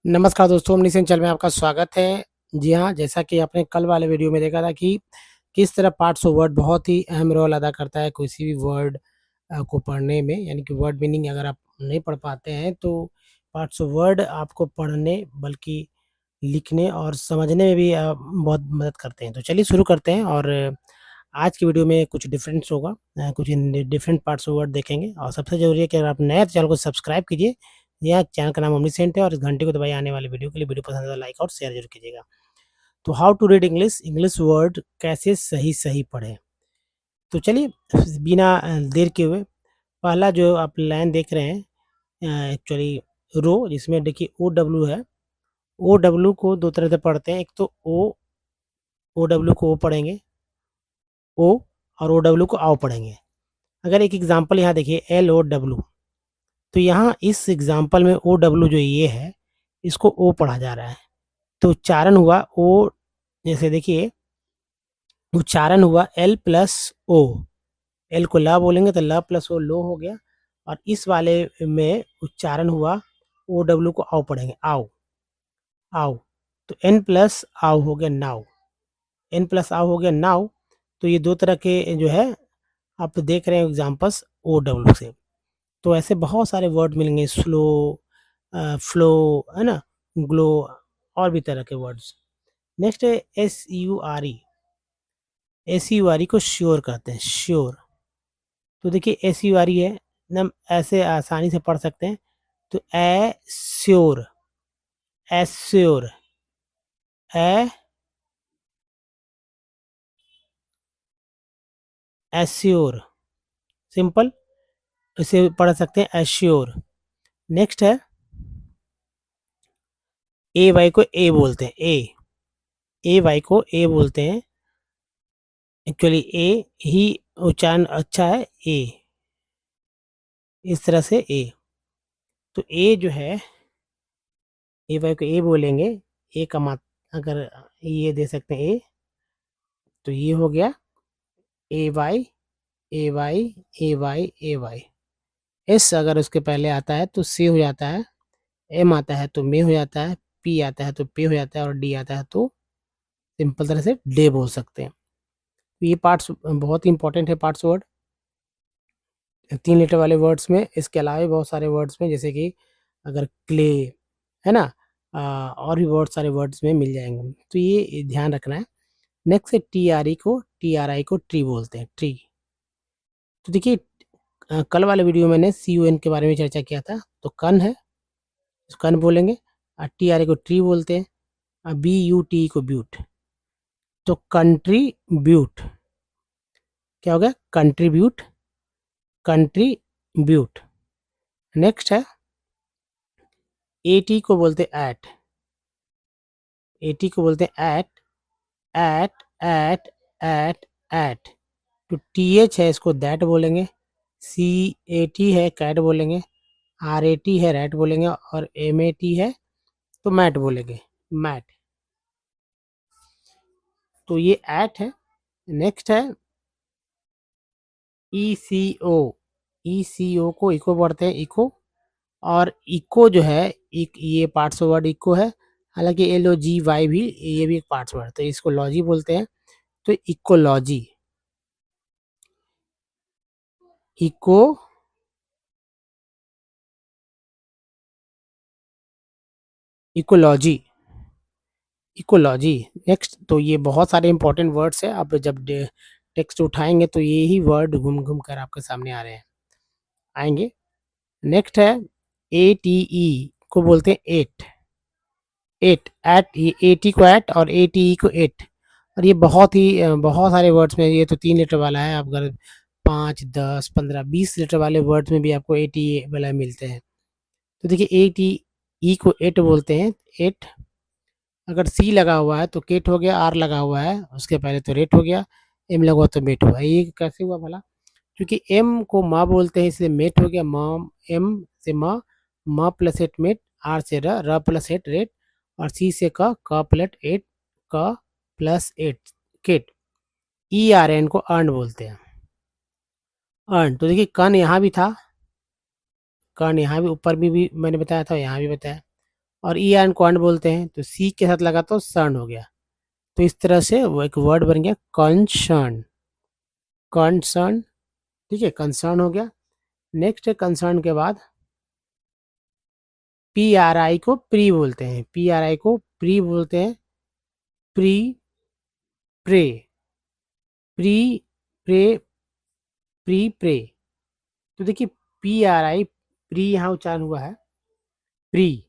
नमस्कार दोस्तों, ammunition channel में आपका स्वागत है। जी हाँ, जैसा कि आपने कल वाले वीडियो में देखा था कि किस तरह पार्ट्स ऑफ वर्ड बहुत ही अहम रोल अदा करता है किसी भी वर्ड को पढ़ने में, यानी कि वर्ड मीनिंग अगर आप नहीं पढ़ पाते हैं तो पार्ट्स ऑफ वर्ड आपको पढ़ने बल्कि लिखने और समझने में भी बहुत मदद करते हैं। तो चलिए शुरू करते हैं और आज की वीडियो में कुछ डिफरेंस होगा, कुछ डिफरेंट पार्ट्स ऑफ वर्ड देखेंगे और सबसे ज़रूरी है कि अगर आप नए हैं तो चैनल को सब्सक्राइब कीजिए। यह चैनल का नाम ओमनीसेंट है और इस घंटे को दबाइए आने वाले वीडियो के लिए। वीडियो पसंद है तो लाइक और शेयर जरूर कीजिएगा। तो how to read English, English word कैसे सही पढ़ें। तो चलिए बिना देर के हुए पहला जो आप लाइन देख रहे हैं एक्चुअली रो, जिसमें देखिए ओ डब्ल्यू है। ओ डब्ल्यू को दो तरह से पढ़ते हैं, एक तो ओ डब्ल्यू को ओ पढ़ेंगे ओ, और ओ डब्ल्यू को आओ पढ़ेंगे। अगर एक एग्जाम्पल यहाँ देखिए एल ओ डब्ल्यू, तो यहाँ इस एग्जाम्पल में ओ डब्ल्यू जो ये है इसको ओ पढ़ा जा रहा है। तो उच्चारण हुआ ओ, जैसे देखिए उच्चारण हुआ एल प्लस ओ। एल को ला बोलेंगे तो ला प्लस ओ लो हो गया, और इस वाले में उच्चारण हुआ ओ डब्ल्यू को आओ पढ़ेंगे आओ आओ। तो एन प्लस आओ हो गया नाउ, एन प्लस आओ हो गया नाउ। तो ये दो तरह के जो है आप देख रहे हैं एग्जाम्पल्स ओ डब्ल्यू से। तो ऐसे बहुत सारे वर्ड मिलेंगे, स्लो, फ्लो, है ना, ग्लो, और भी तरह के वर्ड्स। नेक्स्ट है S U R E. S U R E को श्योर कहते हैं, श्योर। तो देखिए एस यू आर ई है ना, हम ऐसे आसानी से पढ़ सकते हैं। तो ए श्योर, एश्योर, ए एश्योर, सिंपल इसे पढ़ सकते हैं एश्योर। नेक्स्ट है ए वाई को ए बोलते हैं, ए वाई को ए बोलते हैं। एक्चुअली ए ही उच्चारण अच्छा है, ए, इस तरह से ए। तो ए जो है ए वाई को ए बोलेंगे, ए का मात अगर ये दे सकते हैं ए, तो ये हो गया ए वाई ए वाई ए वाई ए वाई। एस अगर उसके पहले आता है तो सी हो जाता है, एम आता है तो मे हो जाता है, पी आता है तो पे हो जाता है, और डी आता है तो सिंपल तरह से डे बोल सकते हैं। तो ये पार्ट्स बहुत ही इंपॉर्टेंट है, पार्ट्स वर्ड 3 लेटर वाले वर्ड्स में। इसके अलावा भी बहुत सारे वर्ड्स में, जैसे कि अगर क्ले है ना, और भी बहुत सारे वर्ड्स में मिल जाएंगे, तो ये ध्यान रखना है। नेक्स्ट है टी आर ई को, टी आर आई को ट्री बोलते हैं, ट्री। तो देखिए कल वाले वीडियो में मैंने सी यू एन के बारे में चर्चा किया था। तो कन है, कन बोलेंगे, और टी आर आई को ट्री बोलते हैं, बी यू टी को ब्यूट। तो कंट्रीब्यूट क्या हो गया, कंट्रीब्यूट, कंट्रीब्यूट। नेक्स्ट है ए टी को बोलते हैं एट, ए टी को बोलते हैं at, at at at at. तो टी एच है इसको दैट बोलेंगे, सी ए टी है कैट बोलेंगे, आर ए टी है रैट बोलेंगे, और एम ए टी है तो मैट बोलेंगे, मैट। तो ये एट है। नेक्स्ट है ई सी ओ, ई सी ओ को इको पढ़ते हैं, इको। और इको जो है ये पार्ट्स ऑफ वर्ड इको है, हालांकि एल ओ जी वाई भी, ये भी एक पार्ट्स वर्ड, तो इसको लॉजी बोलते हैं। तो ecology, eco ecology, ecology. Next, तो ये बहुत सारे इंपॉर्टेंट वर्ड्स है, आप जब टेक्स्ट उठाएंगे तो ये ही वर्ड घूम घूम कर आपके सामने आ रहे हैं, आएंगे। नेक्स्ट है ए टी ई को बोलते हैं एट, एट एट, ये ए टी को एट और ए टी ई को एट। और ये बहुत ही बहुत सारे वर्ड्स में, ये तो 3 लेटर वाला है, आप अगर 5, 10, 15, 20 लेटर वाले वर्ड्स में भी आपको ए टी वाला मिलते हैं। तो देखिए ए टी ई को एट बोलते हैं, एट। अगर सी लगा हुआ है तो केट हो गया, आर लगा हुआ है उसके पहले तो रेट हो गया, एम लगा हुआ तो मेट हुआ। ये कैसे हुआ भला, क्योंकि एम को माँ बोलते हैं इसलिए मेट हो गया, माँ, एम से माँ, माँ प्लस एट मेट, आर से र प्लस एट रेट, और सी से क प्लस एट, क plus at cat. E R N को अर्न बोलते हैं, अर्न। तो देखिए कन यहाँ भी था, कर्ण यहाँ भी ऊपर भी मैंने बताया था, यहाँ भी बताया। और ई आर को अंड बोलते हैं, तो सी के साथ लगा तो सन हो गया। तो इस तरह से वो एक वर्ड बन गया कंसर्न। कंसर्न, ठीक है, कंसर्न हो गया। नेक्स्ट है कंसर्न के बाद पी आर आई को प्री बोलते हैं, पी आर आई को प्री बोलते हैं, pre, pray, pre, pray, pre, pray. तो देखिए पी आर आई प्री यहाँ उच्चारण हुआ है, प्री,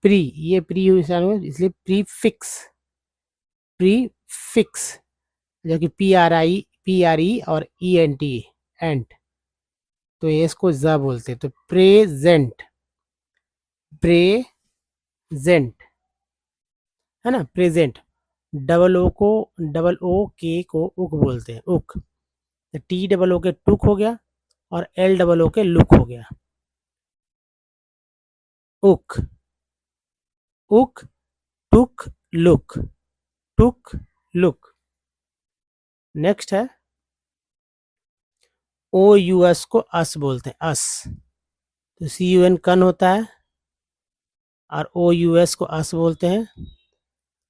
प्री, ये प्री उच्चारण हुआ इसलिए प्री फिक्स, प्री फिक्स, जबकि पी आर ई और ई एन टी, एंट, तो ये इसको ज बोलते हैं। तो प्रेजेंट, प्रेजेंट, है ना, प्रेजेंट। डबल ओ के को उक बोलते हैं, उक। टी डबल ओ के टुक हो गया और एल डबल ओ के लुक हो गया, उक, उक, टुक, लुक, टुक, लुक। नेक्स्ट है ओ यू एस को अस बोलते हैं, अस। तो सी यू एन कन होता है और ओ यू एस को अस बोलते हैं।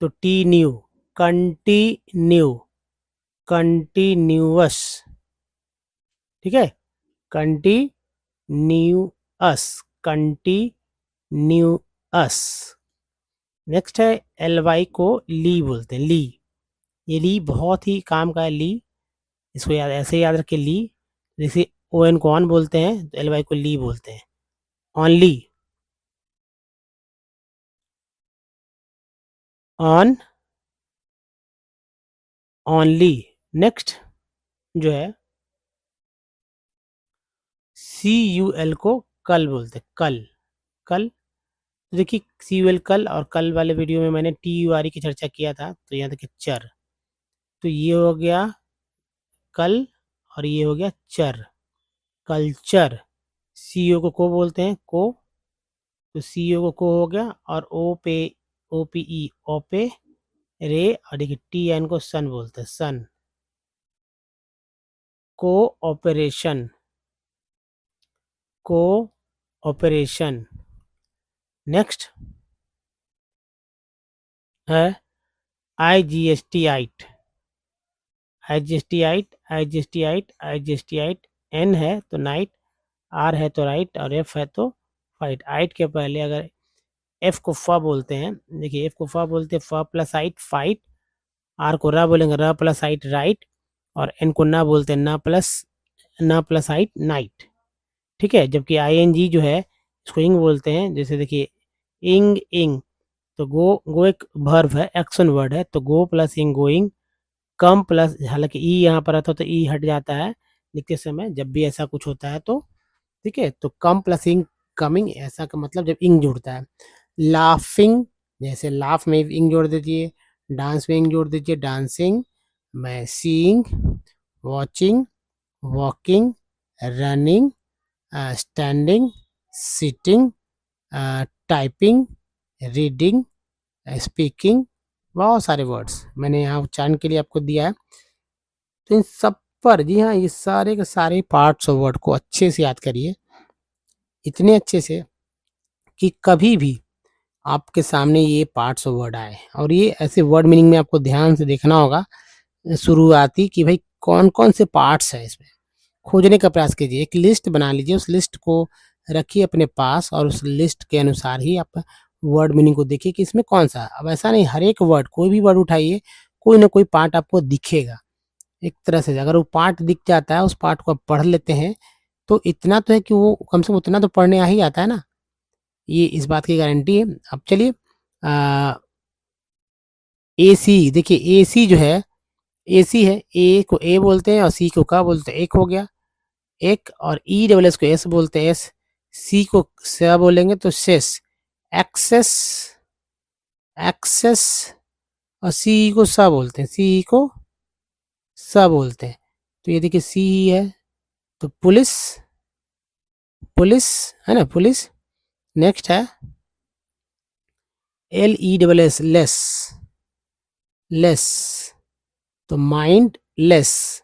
तो टी न्यू, कंटिन्यू, कंटिन्यूअस, ठीक है, कंटिन्यूअस, कंटिन्यूअस। नेक्स्ट है एल वाई को ली बोलते हैं, ली। ये ली बहुत ही काम का है, ली, इसको याद ऐसे याद रखिए, ली। जैसे ओ एन को ऑन बोलते हैं तो एल वाई को ली बोलते हैं, ऑनली, ऑन, ऑनली। नेक्स्ट जो है सी यू एल को कल बोलते हैं, कल, कल। तो देखिए सी यू एल कल, और कल वाले वीडियो में मैंने टी यू आर ई की चर्चा किया था। तो यहाँ देखिए चर, तो ये हो गया कल और ये हो गया चर, कल्चर। सी ओ को बोलते हैं, को। तो सी ओ को हो गया और ओ पे, ओ पी ई, ओपे, रे, और देखिए टी एन को सन बोलते हैं, सन, को ऑपरेशन, को ऑपरेशन। नेक्स्ट है आई जी एस टी आइट, आई जी एस टी आइट, आई जी एस टी आइट, आई जी एस टी आइट। एन है तो नाइट, आर है तो राइट, और एफ है तो फाइट। आइट के पहले अगर एफ को फ बोलते हैं, देखिए एफ को फ बोलते हैं, फ प्लस आइट फाइट, आर को रा बोलेंगे, र प्लस आइट राइट, और एन को ना बोलते हैं, ना प्लस आइट नाइट, ठीक है। जबकि आई एन जी जो है इसको इंग बोलते हैं। जैसे देखिए इंग, इंग, तो गो एक वर्ब है, एक्शन वर्ड है, तो गो प्लस इंग, गोइंग। कम प्लस, हालांकि ई यहाँ पर आता तो ई हट जाता है लिखते समय जब भी ऐसा कुछ होता है तो, ठीक है। तो कम प्लस इंग, कमिंग, ऐसा का मतलब जब इंग जुड़ता है। लाफिंग, जैसे लाफ में इंग जोड़ दीजिए, डांस में इंग जोड़ दीजिए, डांसिंग। मैं seeing, watching, walking, running, standing, sitting, typing, reading, speaking. बहुत सारे वर्ड्स मैंने यहाँ उच्चारण के लिए आपको दिया है। तो इन सब पर, जी हाँ, ये सारे के सारे पार्ट्स ऑफ वर्ड को अच्छे से याद करिए, इतने अच्छे से कि कभी भी आपके सामने ये पार्ट्स ऑफ वर्ड आए। और ये ऐसे वर्ड मीनिंग में आपको ध्यान से देखना होगा शुरुआती, कि भाई कौन कौन से पार्ट्स हैं इसमें, खोजने का प्रयास कीजिए। एक लिस्ट बना लीजिए, उस लिस्ट को रखिए अपने पास, और उस लिस्ट के अनुसार ही आप वर्ड मीनिंग को देखिए कि इसमें कौन सा। अब ऐसा नहीं, हर एक वर्ड, कोई भी वर्ड उठाइए, कोई ना कोई पार्ट आपको दिखेगा एक तरह से। अगर वो पार्ट दिख जाता है, उस पार्ट को आप पढ़ लेते हैं, तो इतना तो है कि वो कम से कम उतना तो पढ़ने आ ही आता है ना, ये इस बात की गारंटी है। अब चलिए ए सी, देखिए ए सी जो है, ए सी है, ए को ए बोलते हैं और सी को का बोलते हैं, एक हो गया एक। और ई डबल एस को एस बोलते हैं, एस। सी को स बोलेंगे तो सेस, एक्सेस, एक्सेस। और सी को स बोलते हैं, सी को स बोलते हैं। तो ये देखिए सी है, तो पुलिस, पुलिस, है ना, पुलिस। नेक्स्ट है L E double S, less, less. तो mindless,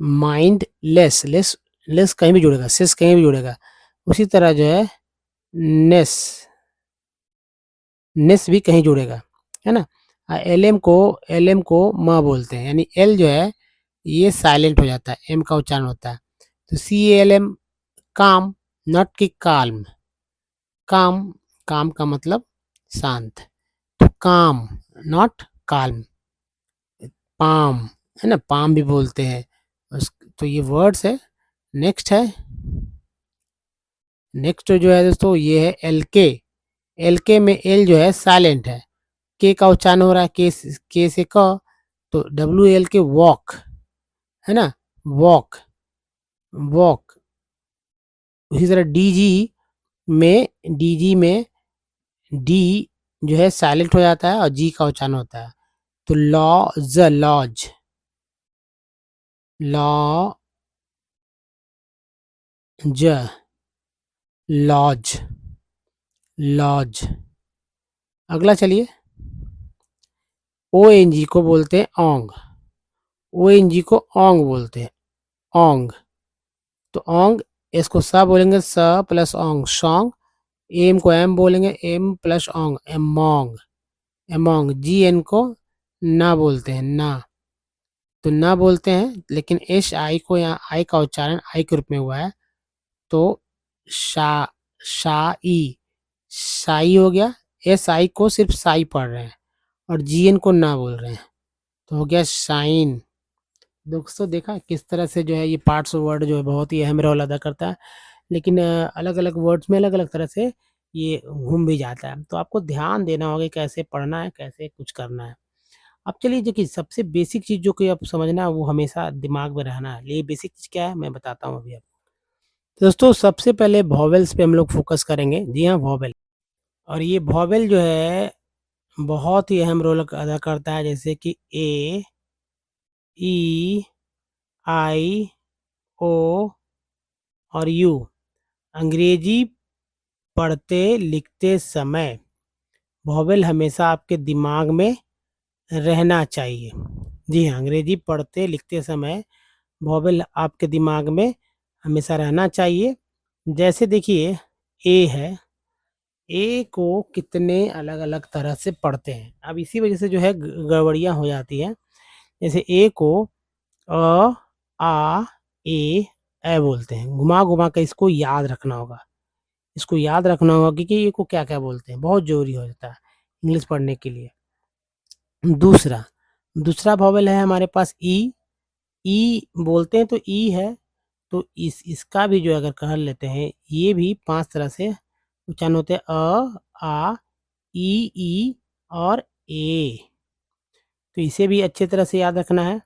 mindless, less, less कहीं भी जुड़ेगा, सेस कहीं भी जुड़ेगा। उसी तरह जो है नेस, नेस भी कहीं जुड़ेगा, है ना? एल एम को म बोलते हैं, यानी एल जो है ये साइलेंट हो जाता है, एम का उच्चारण होता है। तो CALM काम, नॉट कि काल्म। काम, काम का मतलब शांत, तो काम नॉट काल्म। पाम, है ना, पाम भी बोलते हैं। तो ये वर्ड्स है। नेक्स्ट है, नेक्स्ट जो है दोस्तों ये है एल के। एल के में एल जो है साइलेंट है, के का उच्चारण हो रहा है, के से क, तो WAL के वॉक, है ना, वॉक, वॉक। उसी तरह DG में डी जो है साइलेंट हो जाता है और जी का उच्चारण होता है, तो lodge, lodge, lodge, lodge, lodge. अगला चलिए, ONG को बोलते हैं ओंग, ONG को ओंग बोलते हैं, ओंग। तो ओंग, इसको स बोलेंगे s plus ong, song. M को एम बोलेंगे, M plus ong, among, among. GN को ना बोलते हैं, ना, तो ना बोलते हैं, लेकिन SI को, यहाँ आई का उच्चारण आई के रूप में हुआ है, तो शा, शाई, शाई हो गया। SI को सिर्फ साई पढ़ रहे हैं और GN को ना बोल रहे हैं, तो हो गया शाइन। दोस्तों देखा किस तरह से जो है ये पार्ट्स ऑफ वर्ड जो है बहुत ही अहम रोल अदा करता है, लेकिन अलग अलग वर्ड्स में अलग अलग तरह से ये घूम भी जाता है, तो आपको ध्यान देना होगा कि कैसे पढ़ना है, कैसे कुछ करना है। अब चलिए देखिए, सबसे बेसिक चीज़ जो कि आप समझना है वो हमेशा दिमाग में रहना है, ये बेसिक चीज़ क्या है मैं बताता हूँ अभी आपको। तो दोस्तों सबसे पहले वॉवेल्स पे हम लोग फोकस करेंगे। जी हाँ, वॉवेल। और ये वॉवेल जो है बहुत ही अहम रोल अदा करता है, जैसे कि A, E, I, O और U। अंग्रेजी पढ़ते लिखते समय वॉवेल हमेशा आपके दिमाग में रहना चाहिए। जी हाँ, अंग्रेजी पढ़ते लिखते समय वॉवेल आपके दिमाग में हमेशा रहना चाहिए। जैसे देखिए ए है, ए को कितने अलग अलग तरह से पढ़ते हैं, अब इसी वजह से जो है गड़बड़ियाँ हो जाती हैं। जैसे ए को अ, आ, ए बोलते हैं, घुमा घुमा कर इसको याद रखना होगा, इसको याद रखना होगा कि ये को क्या क्या बोलते हैं, बहुत जरूरी हो जाता है इंग्लिश पढ़ने के लिए। दूसरा, दूसरा वॉवेल है हमारे पास ई। ई बोलते हैं तो ई है, तो इसका भी जो अगर कर लेते हैं, ये भी 5 तरह से उच्चारण होते हैं, आ, ई और ए। तो इसे भी अच्छे तरह से याद रखना है।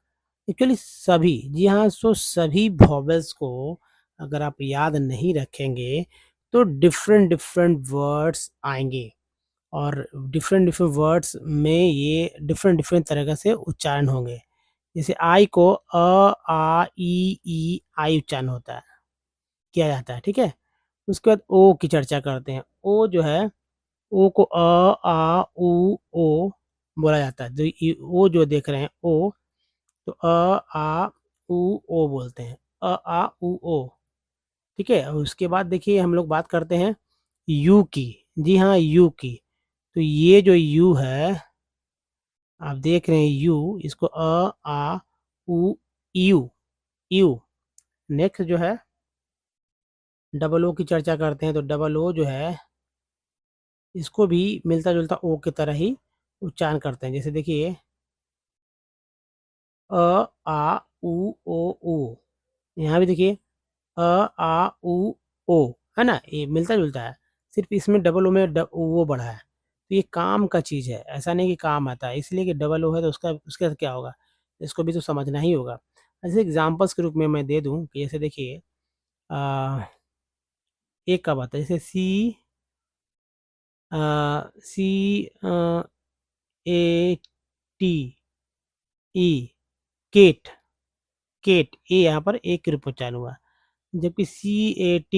एक्चुअली सभी, जी हाँ, सो सभी वॉवेल्स को अगर आप याद नहीं रखेंगे तो डिफरेंट डिफरेंट वर्ड्स आएंगे, और डिफरेंट डिफरेंट वर्ड्स में ये डिफरेंट डिफरेंट तरह से उच्चारण होंगे। जैसे आई को आ ई आई उच्चारण होता है, किया जाता है, ठीक है। उसके बाद ओ की चर्चा करते हैं। ओ जो है, ओ को आ उ ओ बोला जाता है, ओ जो देख रहे हैं ओ, तो आ उ ओ बोलते हैं, आ उ ओ, ठीक है। और उसके बाद देखिए हम लोग बात करते हैं यू की। जी हाँ, यू की। तो ये जो यू है, आप देख रहे हैं यू, इसको आ उ यू, यू। नेक्स्ट जो है डबल ओ की चर्चा करते हैं, तो डबल ओ जो है इसको भी मिलता जुलता ओ की तरह ही उच्चारण करते हैं। जैसे देखिए अ आ उ ओ ऊ, यहाँ भी देखिए अ आ उ ओ, है ना, ये मिलता जुलता है, सिर्फ इसमें डबल ओ में वो बढ़ा है। तो ये काम का चीज़ है, ऐसा नहीं कि काम आता है, इसलिए कि डबल ओ है तो उसका उसके साथ क्या होगा, इसको भी तो समझना ही होगा। ऐसे एग्जाम्पल्स के रूप में मैं दे दूं कि जैसे देखिए एक का बात है, जैसे C A T E, cate, cate, A यहाँ पर एक के रूप में उच्चारण हुआ, जबकि CAT,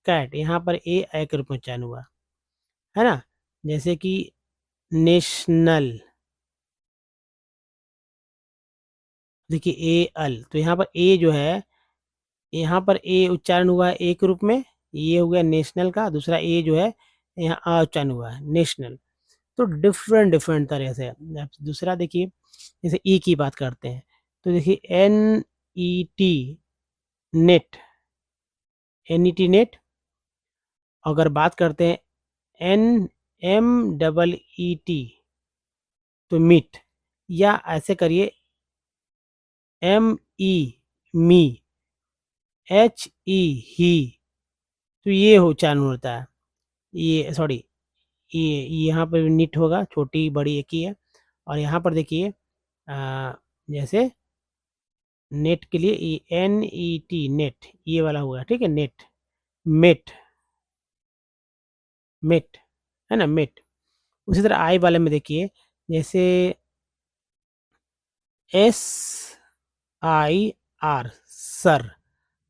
कैट, यहाँ पर ए के रूप में उच्चारण हुआ, है ना। जैसे कि नेशनल, देखिए AL, तो यहाँ पर ए जो है, यहाँ पर ए उच्चारण हुआ है ए के रूप में, ये हो गया नेशनल का। दूसरा ए जो है यहाँ आ उच्चारण हुआ है, नेशनल। तो डिफरेंट डिफरेंट तरह से। अब दूसरा देखिए, जैसे ई की बात करते हैं, तो देखिए NET, नेट, NET नेट। अगर बात करते हैं NMEET, तो मीट, या ऐसे करिए ME, मी, HE, ही, तो ये उच्चारण होता है। ये सॉरी, ये यहाँ पर निट होगा, छोटी बड़ी एक ही है। और यहाँ पर देखिए जैसे नेट के लिए NET, नेट, ये वाला हुआ, ठीक है, नेट, मेट, मेट, है ना, मेट। उसी तरह आई वाले में देखिए, जैसे SIR, सर,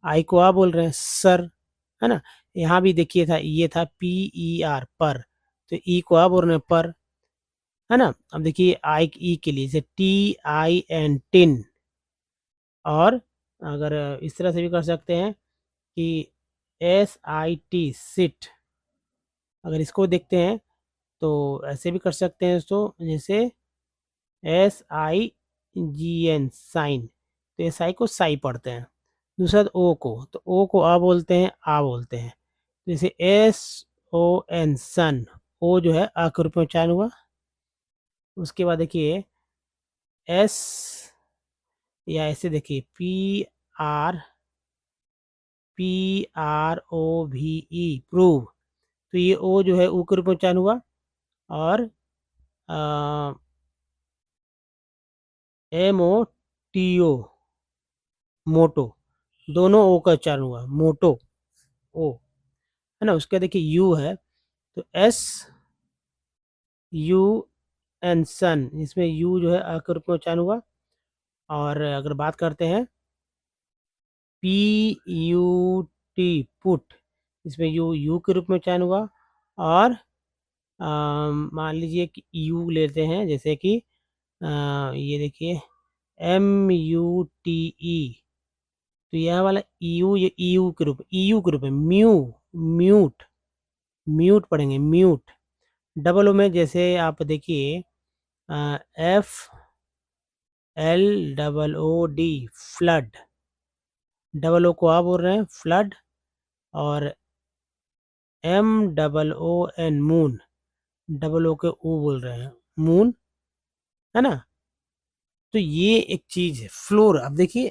आई को आ बोल रहे हैं सर, है ना। यहाँ भी देखिए था, ये था PER, पर, तो ई को आ बोल रहे हैं पर, है ना। अब देखिए आई ई के लिए, जैसे TIN, टिन। और अगर इस तरह से भी कर सकते हैं कि SIT, सिट। अगर इसको देखते हैं तो ऐसे भी कर सकते हैं दोस्तों, जैसे SIGN, साइन, तो एस आई को साई पढ़ते हैं। दूसरा ओ को, तो ओ को आ बोलते हैं, आ बोलते हैं। जैसे SON, सन, ओ जो है आ के रूप में उच्चारण हुआ। उसके बाद देखिए एस, या ऐसे देखिए PROVE, प्रूव, तो ये ओ जो है ऊ के रूप में उच्चारण हुआ। और MOTO, मोटो, दोनों ओ का उच्चारण हुआ, मोटो, ओ, है ना। उसके देखिए यू है, तो SUN, सन, इसमें यू जो है आ के रूप में उच्चारण हुआ। और अगर बात करते हैं PUT, पुट, इसमें यू के रूप में उच्चारण हुआ। और मान लीजिए कि यू लेते हैं, जैसे कि ये देखिए MUTE, तो यह वाला यू, ये EU के रूप में म्यू, म्यूट, म्यूट पढ़ेंगे, म्यूट। डबल ओ में जैसे आप देखिए FLOOD, फ्लड, डबल ओ को आ बोल रहे हैं फ्लड। और MOON, मून, डबल ओ के ओ बोल रहे हैं मून, है ना। तो ये एक चीज है फ्लोर। अब देखिए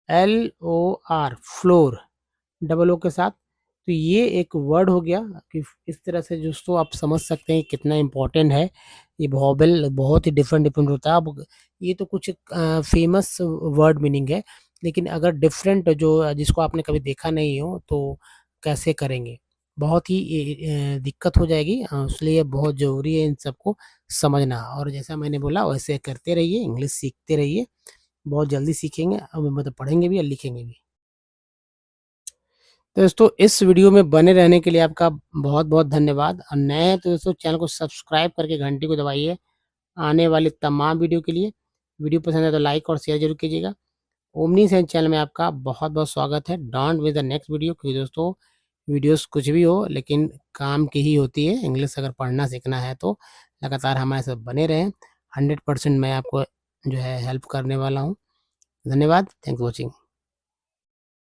FLOR, फ्लोर, डबल ओ के साथ। तो ये एक वर्ड हो गया कि इस तरह से दोस्तों आप समझ सकते हैं कितना इम्पोर्टेंट है। ये वोवेल बहुत ही डिफरेंट डिफरेंट होता है। अब ये तो कुछ फेमस वर्ड मीनिंग है, लेकिन अगर डिफरेंट जो जिसको आपने कभी देखा नहीं हो तो कैसे करेंगे, बहुत ही दिक्कत हो जाएगी। इसलिए बहुत ज़रूरी है इन सबको समझना। और जैसा मैंने बोला वैसे करते रहिए, इंग्लिश सीखते रहिए, बहुत जल्दी सीखेंगे, मतलब पढ़ेंगे भी और लिखेंगे भी। तो दोस्तों इस वीडियो में बने रहने के लिए आपका बहुत बहुत धन्यवाद। और नए हैं तो दोस्तों चैनल को सब्सक्राइब करके घंटी को दबाइए आने वाले तमाम वीडियो के लिए। वीडियो पसंद है तो लाइक और शेयर जरूर कीजिएगा। ओमनी साइंस चैनल में आपका बहुत बहुत स्वागत है। Don't miss the next video, क्योंकि दोस्तों वीडियोस कुछ भी हो लेकिन काम की ही होती है। इंग्लिश अगर पढ़ना सीखना है तो लगातार हमारे साथ बने रहें। 100% मैं आपको जो है हेल्प करने वाला हूँ। धन्यवाद। Thanks watching.